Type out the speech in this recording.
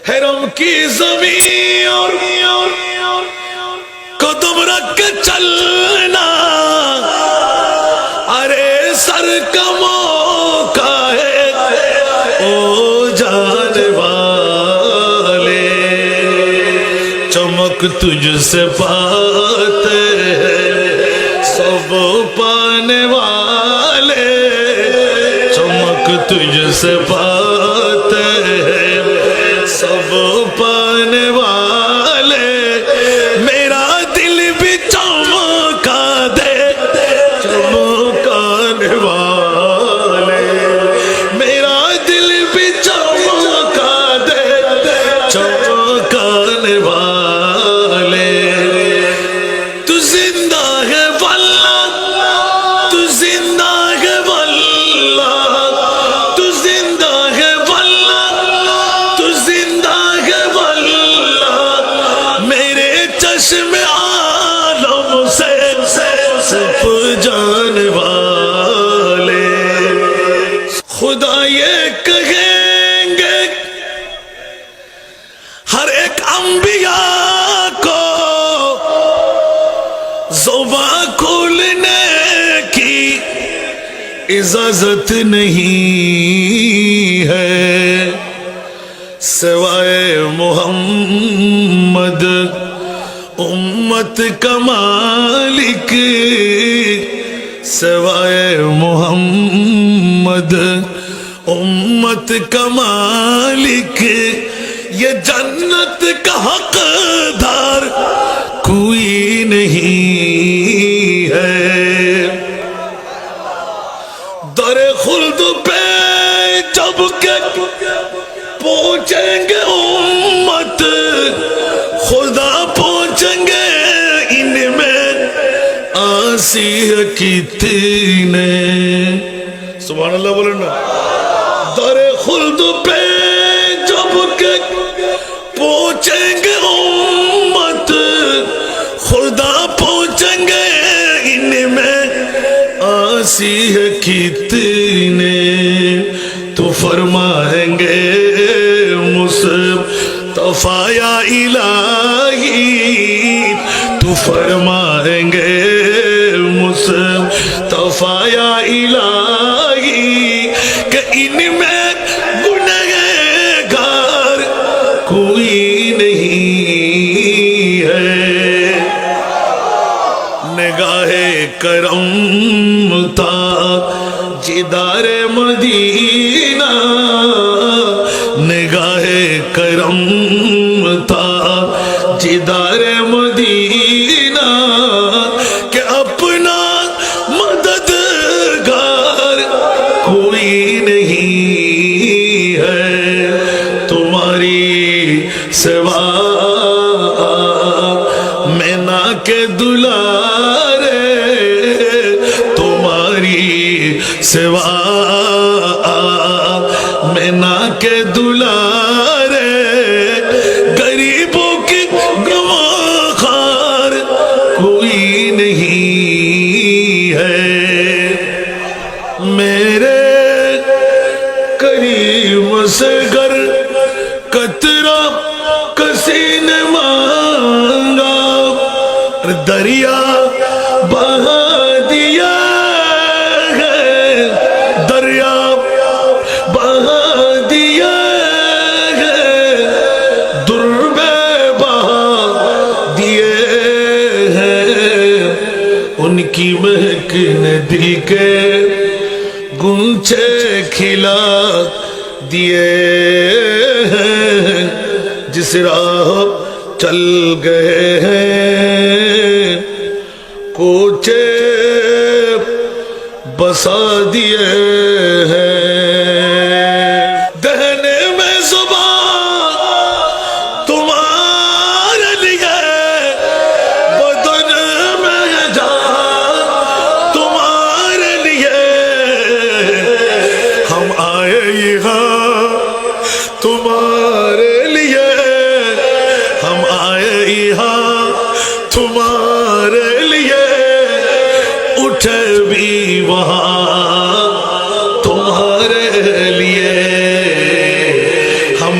حرم کی زمین اور قدم رکھ کے چلنا، ارے سر کا موقع ہے او جانے والے، چمک تجھ سے پاتے ہیں سب پانے والے، چمک تجھ سے پاتے ہیں سب پانے والے، میرا دل بھی چمکا دے چمکانے والے، میرا دل بھی چمکا دے چمکانے والے، تو زندہ ہے واللہ، تو زندہ ہے واللہ، تو زندہ ہے واللہ، تو زندہ ہے واللہ، میرے چشم عالم سے سب جانے والے، خدا یہ کہیں گے ہر ایک انبیاء کو زباں کھولنے کی اجازت نہیں ہے، سوائے محمد امت کا مالک، سوائے محمد امت کا مالک، یہ جنت کا حقدار کوئی نہیں ہے، در خلد پہ جب کہ پہنچیں گے امت، خدا پہنچیں گے ان میں آسی کتنے، سبحان اللہ بولے نا، در خلد پہ جب کہ پہنچیں گے امت، خدا پہنچیں گے ان میں آسی کتنے، تو فرمائیں گے مصطفیٰ یا الہی، تو فرمائیں گے مصطفیٰ یا الہی کہ ان میں گنہگار کوئی نہیں ہے، نگاہ کرم تھا جدار مدینہ، نگاہ کرم تھا جدار مدینہ کہ اپنا مددگار کوئی نہیں ہے، تمہاری سوا میں نہ کے دلارے، تمہاری سوا میں نہ کے دلارے، غریبوں کی گواہخوار کوئی نہیں ہے، میرے کریم سے گر قطرہ کسی نے مانگا، دریا بہا دیا ہے، دریا بہا دیا ہے، دربے بہا دیے ہیں، ان کی مہک نے دل کے گنچے کھلا دیے ہیں، جس راہ چل گئے ہیں کوچے بسا دیے ہیں، دہنے میں زبان تمہارے لیے، بدن میں جان تمہارے لیے، ہم آئے یہاں تمہارے لیے، ہم آئے یہاں تمہارے لیے، اٹھے بھی وہاں تمہارے لیے، ہم